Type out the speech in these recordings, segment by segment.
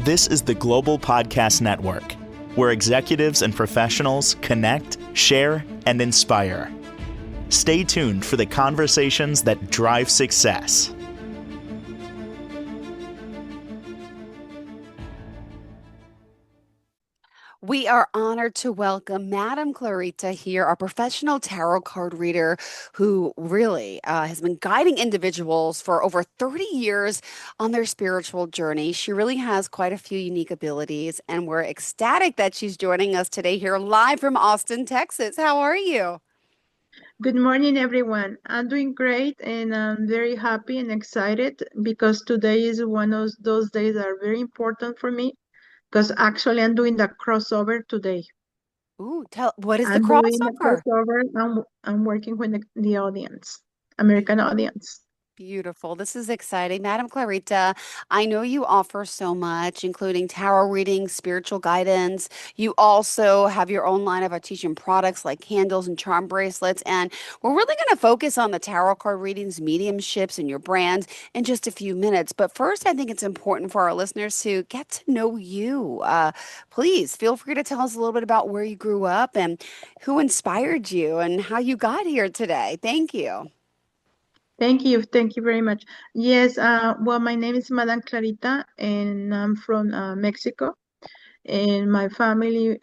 This is the Global Podcast Network, where executives and professionals connect, share, and inspire. Stay tuned for the conversations that drive success. We are honored to welcome Madam Clarita here, a professional tarot card reader who really has been guiding individuals for over 30 years on their spiritual journey. She really has quite a few unique abilities, and we're ecstatic that she's joining us today here live from Austin, Texas. How are you? Good morning, everyone. I'm doing great and I'm very happy and excited because today is one of those days that are very important for me because actually I'm doing the crossover today. Ooh, what is the I'm doing the crossover? crossover. I'm working with the audience, American audience. Beautiful. This is exciting. Madam Clarita, I know you offer so much, including tarot readings, spiritual guidance. You also have your own line of Artisan products like candles and charm bracelets. And we're really going to focus on the tarot card readings, mediumships, and your brand in just a few minutes. But first, I think it's important for our listeners to get to know you. Please feel free to tell us a little bit about where you grew up and who inspired you and how you got here today. Thank you. Thank you. Thank you very much. Yes, well, my name is Madame Clarita and I'm from Mexico. And my family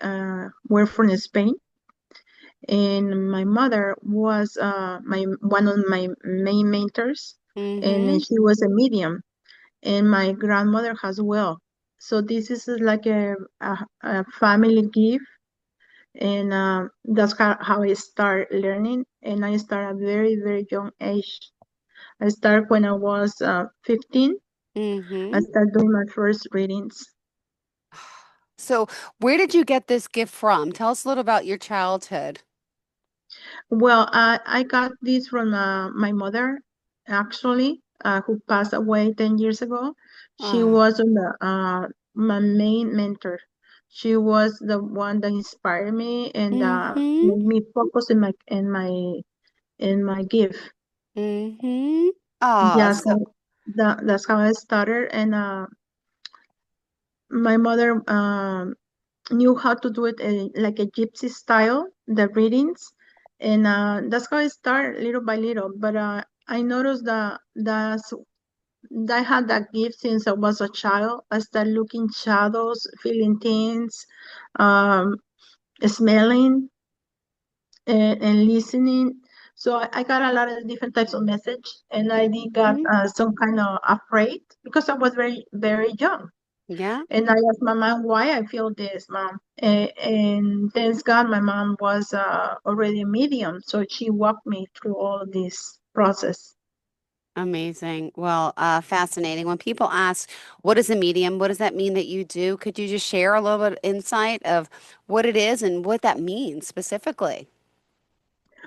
were from Spain. And my mother was my one of my main mentors, and then Mm-hmm. she was a medium, and my grandmother as well. So this is like a family gift, and that's how I start learning. And I start at a very, very young age. I start when I was 15. I Mm-hmm. started doing my first readings. So, where did you get this gift from? Tell us a little about your childhood. Well, I got this from my mother, actually, who passed away 10 years ago. She Ah, was my main mentor. She was the one that inspired me and mm-hmm. made me focus in my gift. Mm-hmm. Ah, Yes, so that's how I started. And my mother knew how to do it like a gypsy style, the readings, and that's how I started little by little. But I noticed that I had that gift since I was a child. I started looking shadows, feeling things, um, smelling, and listening. So I got a lot of different types of message, and I did got mhm. some kind of afraid because I was very, very young. Yeah, And I asked my mom why I feel this, mom. And thanks God, my mom was already a medium, so she walked me through all of this process. amazing. Well, fascinating. When people ask, what is a medium? What does that mean that you do? Could you just share a little bit of insight of what it is and what that means specifically?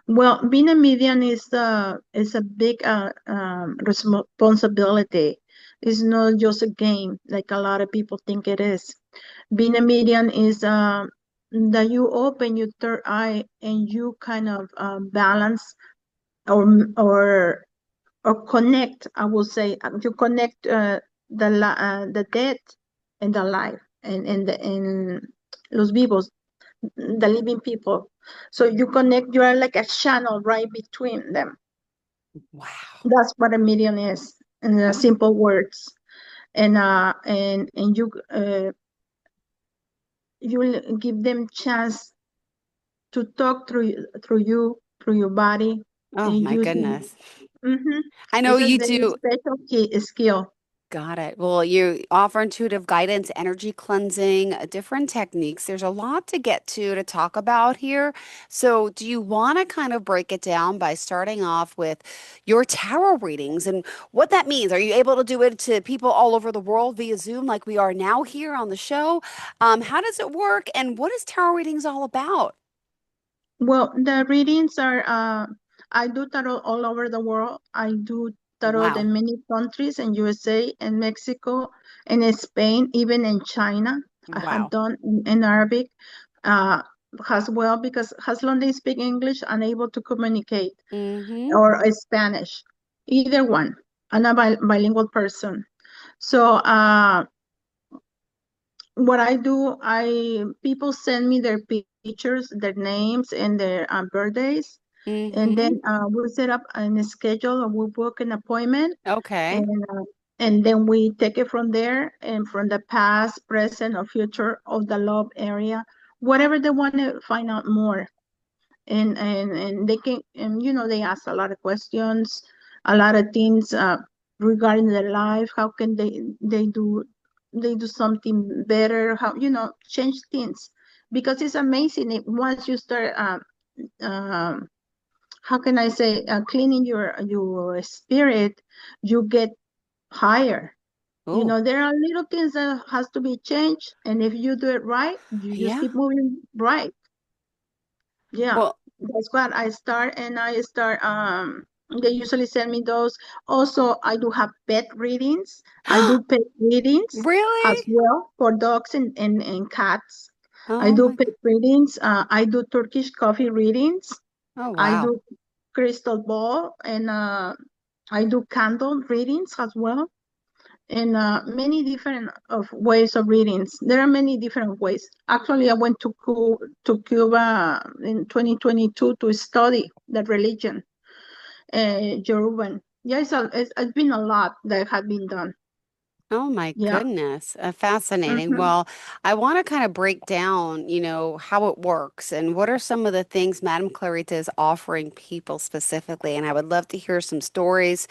Well, being a medium is a big responsibility. It's not just a game like a lot of people think it is. Being a medium is that you open your third eye and you kind of balance or or or connect. I will say you connect the dead and the alive and los vivos, the living people. So you connect. You are like a channel right between them. Wow. That's what a medium is in simple words. And you will give them chance to talk through your body Oh and my using. goodness. Mm-hmm. I know It's a you very do. special skill. Got it. Well, you offer intuitive guidance, energy cleansing, different techniques. There's a lot to get to talk about here. So, do you want to kind of break it down by starting off with your tarot readings and what that means? Are you able to do it to people all over the world via Zoom like we are now here on the show? How does it work and what is tarot readings all about? Well, the readings are, I do tarot all over the world. I do tarot Wow. in many countries in USA and Mexico and in Spain, even in China. I have Wow. done in Arabic uh, as well because as long as they speak English, I'm able to communicate Mm-hmm. or Spanish, either one. I'm a bilingual person. So what I do, I people send me their pictures, their names, and their birthdays, and Mm-hmm. then we set up a schedule, or we book an appointment, Okay. and and then we take it from there, and from the past, present, or future of the love area, whatever they want to find out more. And they can, and they ask a lot of questions, a lot of things regarding their life. How can they do something better? How, change things, because it's amazing once you start um how can I say, cleaning your spirit, you get higher. Oh, There are little things that has to be changed, and if you do it right, you just yeah. keep moving right. Yeah, Well, that's what I start, they usually send me those. Also, I do have pet readings. I do pet readings as really? well for dogs and cats. I Oh do my, pet readings. I do Turkish coffee readings. oh I wow. do crystal ball, and I do candle readings as well, and many different of ways of readings. There are many different ways. Actually, I went to Cuba in 2022 to study the religion, Yoruban. Yeah, it's been a lot that have been done. Oh my Yeah. goodness. Fascinating. Hmm. Well, I want to kind of break down, how it works and what are some of the things Madame Clarita is offering people specifically. And I would love to hear some stories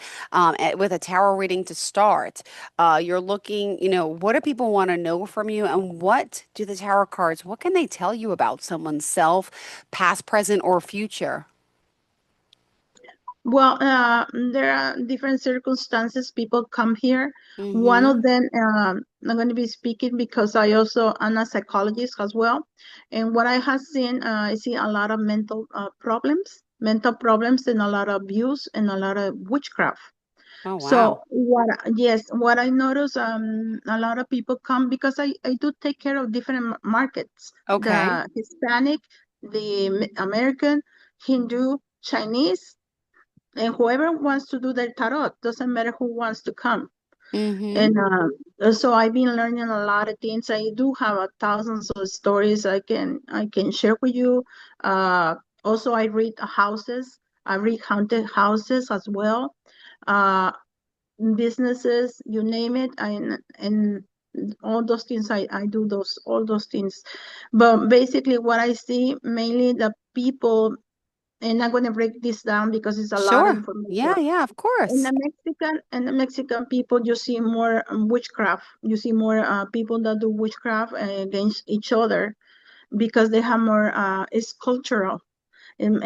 with a tarot reading to start. You're looking, what do people want to know from you and what do the tarot cards, what can they tell you about someone's self, past, present, or future? Well, there are different circumstances people come here. One Mm-hmm. of them, I'm going to be speaking because I also am a psychologist as well. And what I have seen, I see a lot of mental problems, and a lot of abuse, and a lot of witchcraft. Oh, So wow. what I notice, a lot of people come because I do take care of different markets, Okay. the Hispanic, the American, Hindu, Chinese, and whoever wants to do their tarot, doesn't matter who wants to come. Mm-hmm. And so I've been learning a lot of things. I do have thousands of stories I can share with you. uh Also, I read houses. I read haunted houses as well, uh businesses, you name it. And all those things, I do those all those things. But basically, what I see mainly, the people, and I'm going to break this down because it's a lot of Sure. information. Yeah, yeah, of course. In the Mexican people, you see more witchcraft. You see more people that do witchcraft against each other, because they have more. It's cultural. In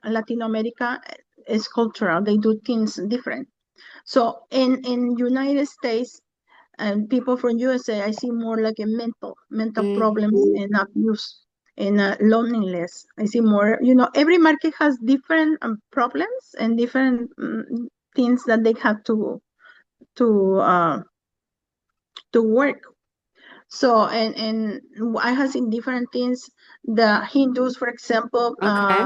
Latin America, it's cultural. They do things different. So in United States, and people from USA, I see more like a mental problems Mm-hmm. and abuse and loneliness. I see more. Every market has different problems and different things that they have to uh, to work. So and I have seen different things. The Hindus, for example, Okay.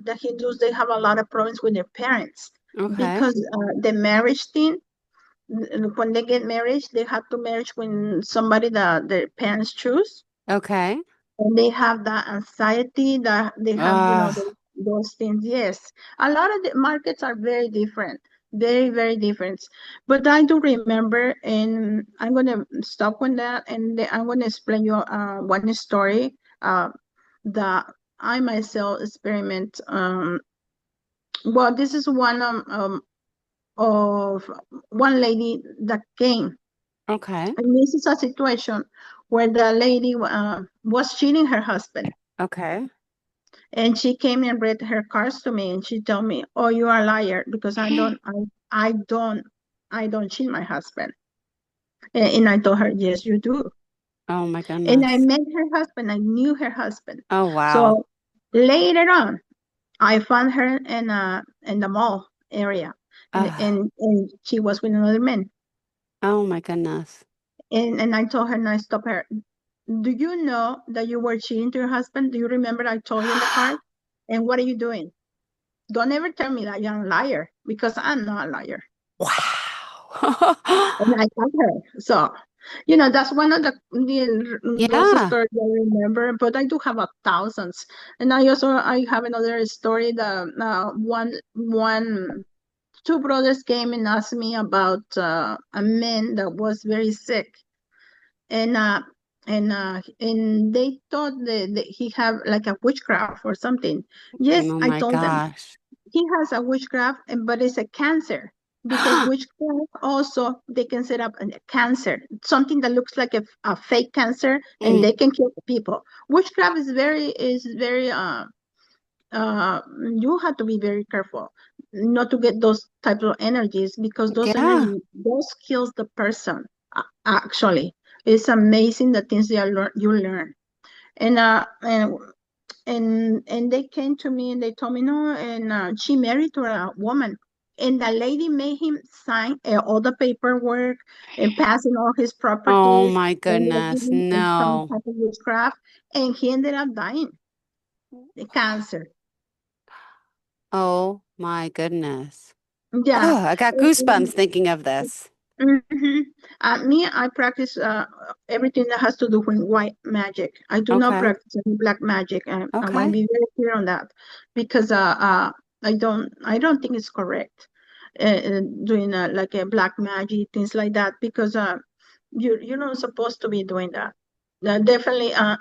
the Hindus, they have a lot of problems with their parents, Okay. because the marriage thing, when they get married, they have to marry when somebody that their parents choose, Okay. and they have that anxiety that they have, Uh, those things. Yes, a lot of the markets are very different, very, very different. But I do remember, and I'm gonna stop on that, and then I'm gonna explain you one story that I myself experiment. Well, this is one of one lady that came. okay. And this is a situation where the lady was cheating her husband. Okay. And she came and read her cards to me, and she told me, "Oh, you are a liar, because I don't cheat my husband." And I told her, "Yes, you do." Oh my And I goodness. met her husband. I knew her husband. Oh wow. So later on, I found her in the mall area, and Uh, and she was with another man. oh my goodness. And I told her, and I stopped her. Do you know that you were cheating to your husband? Do you remember I told you in the card? And what are you doing? Don't ever tell me that you're a liar, because I'm not a liar. Wow. And I got her. So, That's one of those Yeah. stories I remember, but I do have thousands. And I have another story that two brothers came and asked me about a man that was very sick, and they thought that he had like a witchcraft or something. Yes, Oh I my told them gosh. he has a witchcraft, but it's a cancer, because witchcraft also they can set up a cancer, something that looks like a fake cancer, and Mm, they can kill people. Witchcraft is very you have to be very careful not to get those types of energies, because those yeah. energies those kills the person. Actually, it's amazing the things you learn. And they came to me and they told me no, and she married to a woman, and the lady made him sign all the paperwork and passing all his Oh properties, my and was goodness. giving him some No. type of witchcraft, and he ended up dying, the cancer. Oh my goodness. Yeah. Oh, I got goosebumps thinking of this. Mm-hmm. Me, I practice everything that has to do with white magic. I do not Okay. practice any black magic, and I want to Okay. be very clear on that, because I don't think it's correct doing like a black magic, things like that, because you're not supposed to be doing that. Definitely, I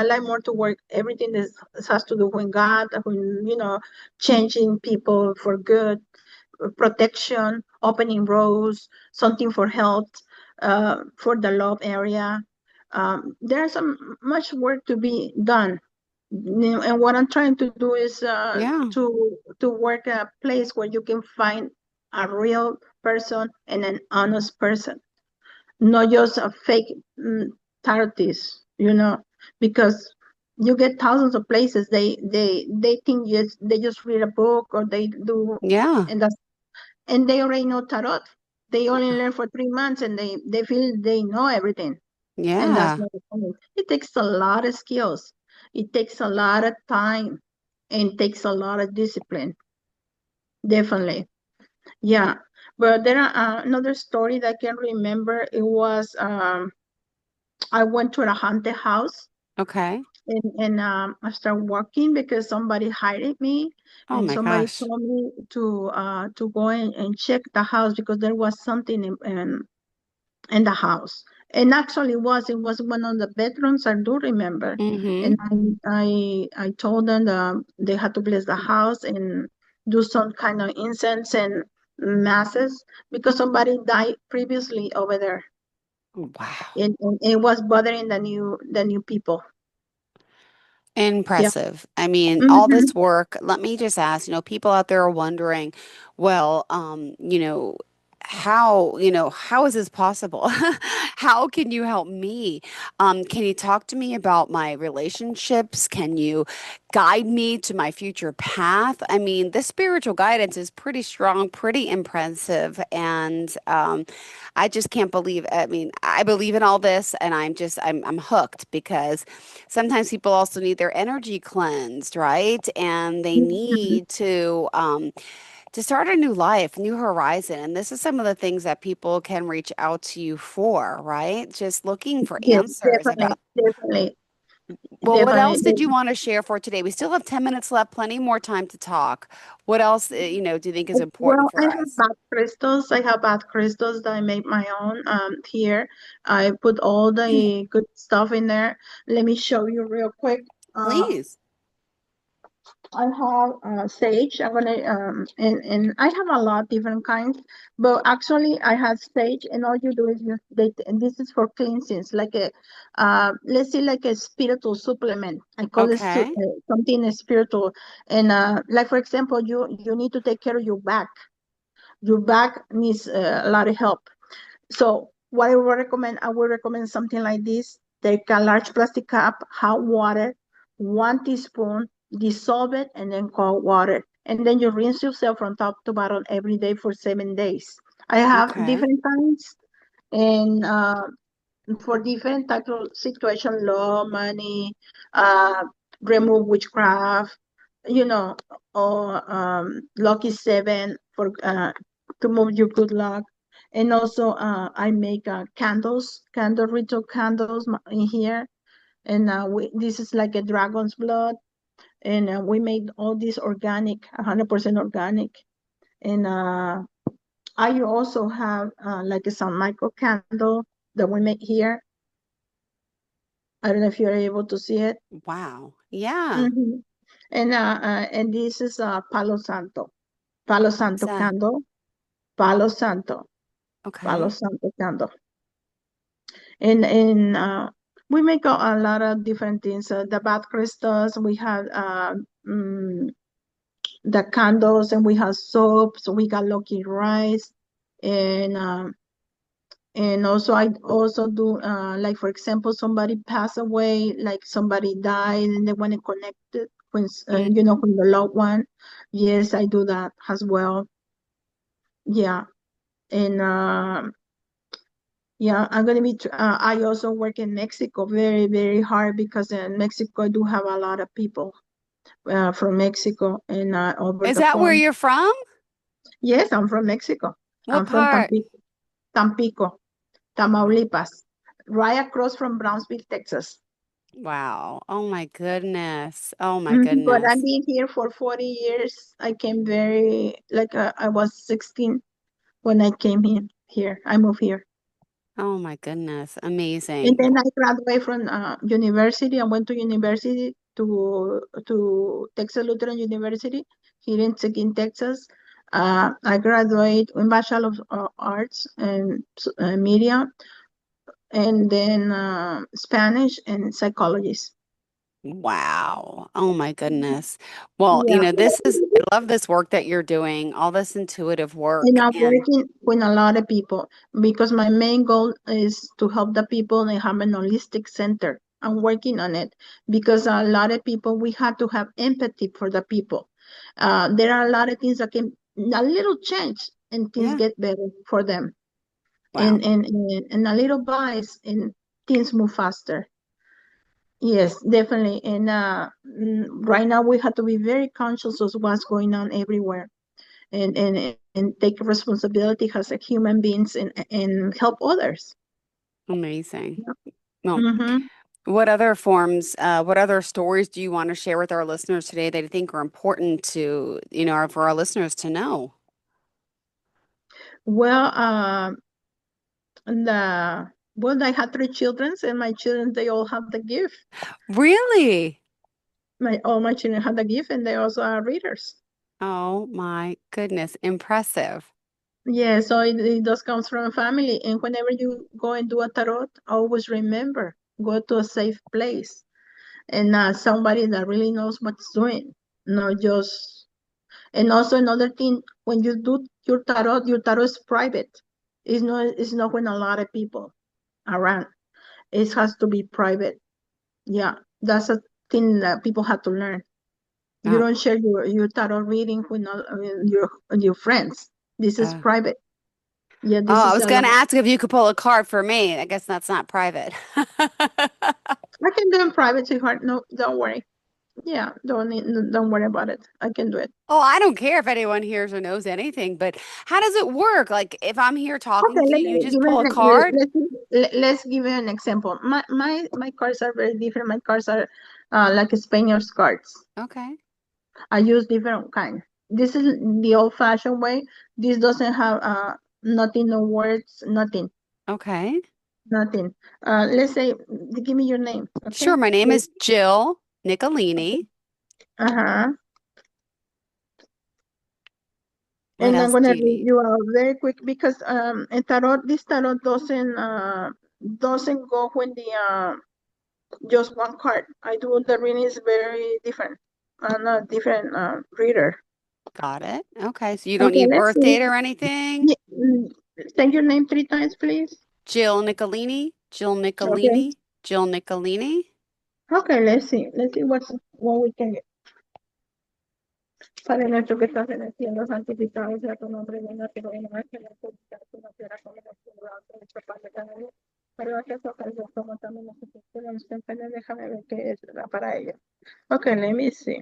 like more to work everything that has to do with God, with changing people for good, protection, opening roads, something for health, for the love area. There's much work to be done. And what I'm trying to do is Yeah. to work a place where you can find a real person and an honest person, not just a fake charities, because you get thousands of places. They think they just read a book, or they do, Yeah. and they already know tarot. They only learn for 3 months, and they feel they know everything. And that's Yeah. not the point. It takes a lot of skills. It takes a lot of time, and takes a lot of discipline. Definitely. Yeah. But there are another story that I can remember. It was I went to a haunted house, Okay. and I started walking because somebody hired me, Oh and my somebody gosh. told me to go and check the house, because there was something in the house. And actually it was one of the bedrooms, I do remember. Mm-hmm. And I told them they had to bless the house and do some kind of incense and masses, because somebody died previously over there, Wow. and it was bothering the new people. Yeah. Impressive. I mean, all Hmm. this work, let me just ask, people out there are wondering, well, how is this possible? How can you help me? Can you talk to me about my relationships? Can you guide me to my future path? I mean, this spiritual guidance is pretty strong, pretty impressive, and I just can't believe. I mean, I believe in all this, and I'm hooked because sometimes people also need their energy cleansed, right? And they need to start a new life, new horizon. And this is some of the things that people can reach out to you for, right? Just looking for Yes, answers definitely, about, definitely, well, what definitely. else did you want to share for today? We still have 10 minutes left, plenty more time to talk. What else, do you think is important Well, I for have us? bath crystals. I have bath crystals that I make my own here. I put all the good stuff in there. Let me show you real quick. Uh, Please. I have sage. I'm gonna and I have a lot different kinds, but actually I have sage, and all you do is and this is for cleansings, like a let's say like a spiritual supplement. I call it Okay. something spiritual, and like for example, you need to take care of your back. Your back needs a lot of help. So what I would recommend something like this. Take a large plastic cup, hot water, 1 teaspoon, dissolve it, and then cold water. And then you rinse yourself from top to bottom every day for 7 days. I have Okay. different kinds, and for different types of situation, law, money, uh, remove witchcraft, you know, or lucky seven for to move your good luck. And also, I make ritual candles in here. And this is like a dragon's blood. And we made all this organic, 100% organic. And I also have like a San Michael candle that we make here. I don't know if you're able to see it. Wow. Yeah. Hmm. And this is Palo What's Santo that? candle, Palo Santo, Palo Okay. Santo candle. And we make a lot of different things. The bath crystals, we have mm, the candles, and we have soaps. We got lucky rice, and also I also do like, for example, somebody passed away, like somebody died, and they want to connect it Mm. with the loved one. Yes, I do that as well. Yeah, and yeah, I'm gonna be. I also work in Mexico very, very hard, because in Mexico I do have a lot of people from Mexico, and over Is the that where phone. you're from? Yes, I'm from Mexico. What I'm from part? Tampico, Wow. Tamaulipas, right across from Brownsville, Texas. Wow. Oh my goodness. Oh my But I've goodness. been here for 40 years. I came very, like, I was 16 when I came here. I moved here. Oh my goodness. And Amazing. then I graduated from university. I went to university to Texas Lutheran University here in Seguin, Texas. I graduated in Bachelor of Arts and Media, and then Spanish and psychologist. Wow. Oh my goodness. Well, Yeah. I love this work that you're doing, all this intuitive And work. I'm And working with a lot of people, because my main goal is to help the people and have an holistic center. I'm working on it, because a lot of people, we have to have empathy for the people. There are a lot of things that can, a little change, and things yeah, get better for them. wow. And a little bias, and things move faster. Yes, definitely. And right now we have to be very conscious of what's going on everywhere, and take responsibility as a human beings, and help others. Amazing. Well, Mm-hmm. what other stories do you want to share with our listeners today that you think are important to, for our listeners to know? Well, the well, I had three children, and my children, they all have the gift. Really? All my children have the gift, and they also are readers. Oh my goodness. Impressive. Yeah, so it does comes from a family. And whenever you go and do a tarot, always remember, go to a safe place, and somebody that really knows what's doing, not just. And also another thing, when you do your tarot is private. It's not when a lot of people around. It has to be private. Yeah, that's a thing that people have to learn. You Oh, don't share your tarot reading with your friends. This is uh, private. Yeah, oh, this I is was a lot. going to ask if you could pull a card for me. I guess that's not private. I can do in private, sweetheart. No, don't worry. Yeah, don't worry about it. I can do it. Oh, I don't care if anyone hears or knows anything, but how does it work? Like, if I'm here talking Okay, to let you, you me just give pull a an, card? let's give you an example. My cards are very different. My cards are like Spanish cards. Okay. I use different kind. This is the old-fashioned way. This doesn't have nothing, no words, nothing, Okay. nothing. Let's say, give me your name, Sure. okay? My name is Jill Nicolini. Uh-huh. What And I'm else do gonna you read need? you out very quick, because this tarot doesn't go when the just one card. I do the reading is very different. I'm a different reader. Got it. Okay. So you don't Okay, need let's birth see. date or anything? Yeah, say your name three times, please. Jill Nicolini. Jill Okay. Nicolini. Jill Nicolini. Okay, let's see. Let's see what we can get. Padre nuestro que estás en el cielo, santificado sea tu nombre, venga tu reino, que la voluntad de la tierra como en el cielo, damos nuestro pan de cada día. Pero estas ofensas como también nosotros tenemos que entender, déjame ver qué es para ellos. Okay, let me see.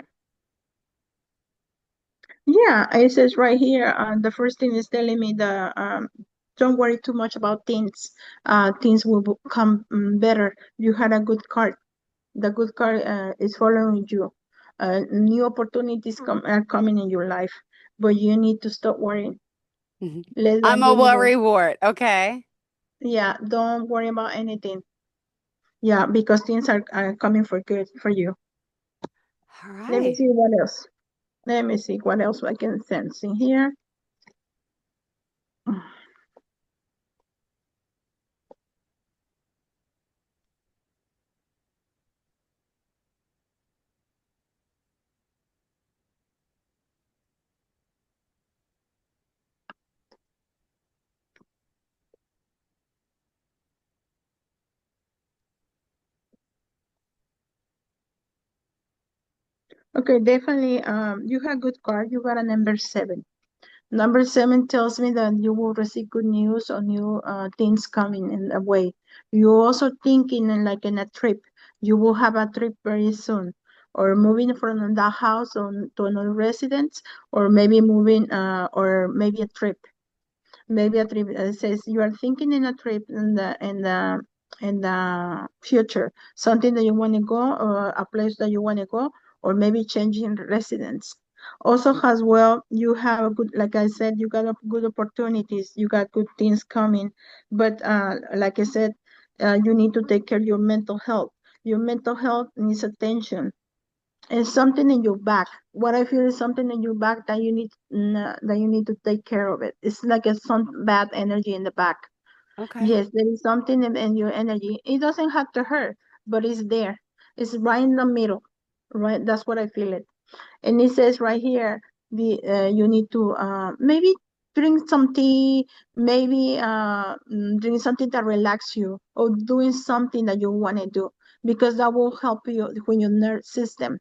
Yeah, it says right here, the first thing is telling me don't worry too much about things. Things will come better. You had a good card. The good card is following you. New opportunities are coming in your life, but you need to stop worrying. Let the I'm a universe. worry wart. Okay. Yeah, don't worry about anything. Yeah, because things are coming for good for you. All Let me right. see what else. Let me see what else I can sense in here. Okay, definitely. You have good card. You got a number 7. Number 7 tells me that you will receive good news or new things coming in a way. You're also thinking in a trip. You will have a trip very soon, or moving from that house on to another residence, or maybe moving, or maybe a trip. Maybe a trip. It says you are thinking in a trip in the future, something that you want to go, or a place that you want to go, or maybe changing residence. Also, as well, you have a good, like I said, you got good opportunities, you got good things coming, but like I said, you need to take care of your mental health. Your mental health needs attention. It's something in your back. What I feel is something in your back that you need to take care of it. It's like some bad energy in the back. Okay. Yes, there is something in your energy. It doesn't have to hurt, but it's there. It's right in the middle, right? That's what I feel it. And it says right here, you need to maybe drink some tea, maybe drink something that relax you, or doing something that you want to do, because that will help you when your nerve system.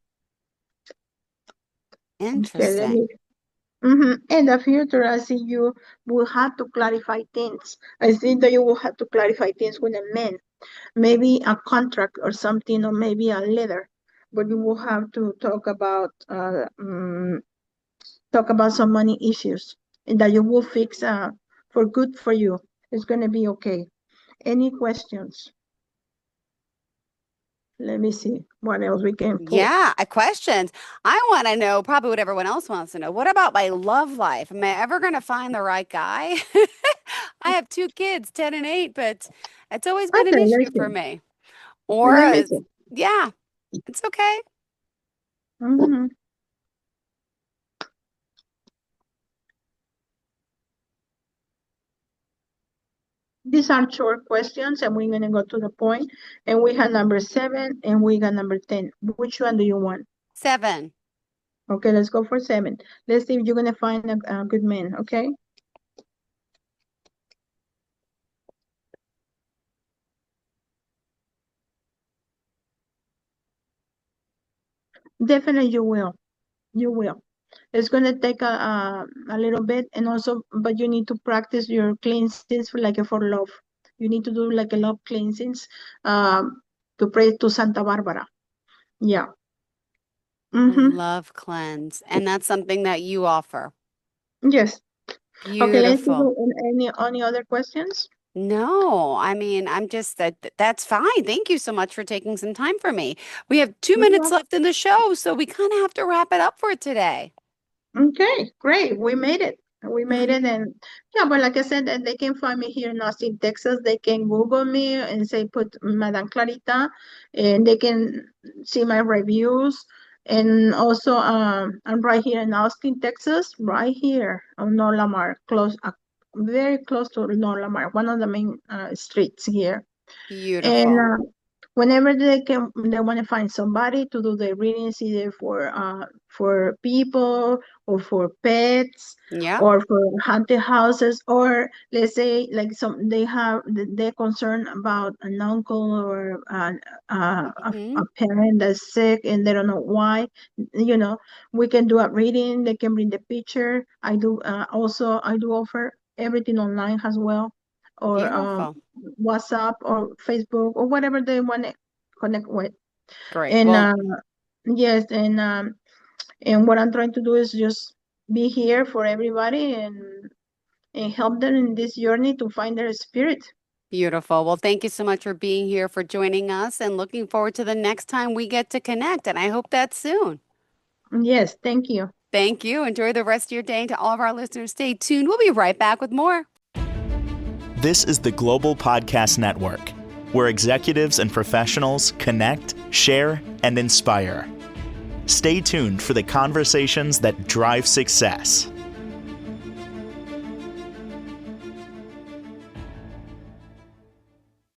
Okay, let Interesting. me. In the future, I see you will have to clarify things. I think that you will have to clarify things with a man, maybe a contract or something, or maybe a letter. But you will have to talk about some money issues, and that you will fix for good for you. It's gonna be okay. Any questions? Let me see what else we can pull. Yeah, questions. I want to know probably what everyone else wants to know. What about my love life? Am I ever going to find the right guy? I have two kids, 10 and 8, but it's always been an Okay, issue let's for see. me. Or, Let me see. yeah, it's okay. Mhm. These are short questions, and we're gonna go to the point. And we have number 7, and we got number 10. Which one do you want? 7. Okay, let's go for 7. Let's see if you're gonna find a good man. Okay. Definitely, you will. You will. It's gonna take a little bit, and also, but you need to practice your cleansings for love. You need to do like a love cleansings, um, to pray to Santa Barbara. Yeah. Mm-hmm. Love cleanse. And that's something that you offer. Yes. Okay. Let's see. Beautiful. Any other questions? No, I mean, I'm just that's fine. Thank you so much for taking some time for me. We have 2 minutes Mhm. left in the show, so we kind of have to wrap it up for today. Okay, great. We made it. We made it. And yeah, but like I said, they can find me here in Austin, Texas. They can Google me and say, put Madame Clarita, and they can see my reviews. And also, I'm right here in Austin, Texas, right here on North Lamar, very close to North Lamar, one of the main streets here. And Beautiful. whenever they want to find somebody to do the readings, either for people, or for pets, Yep. or for haunted houses, or let's say like they're concerned about an uncle, or a Hmm. parent that's sick and they don't know why. you know we can do a reading. They can bring the picture. I do offer everything online as well, or Beautiful. WhatsApp or Facebook or whatever they want to connect with. Great. And Well, yes, and what I'm trying to do is just be here for everybody, and help them in this journey to find their spirit. Beautiful. Well, thank you so much for being here, for joining us, and looking forward to the next time we get to connect. And I hope that's soon. Yes, thank you. Thank you. Enjoy the rest of your day. And to all of our listeners, stay tuned. We'll be right back with more. This is the Global Podcast Network, where executives and professionals connect, share, and inspire. Stay tuned for the conversations that drive success.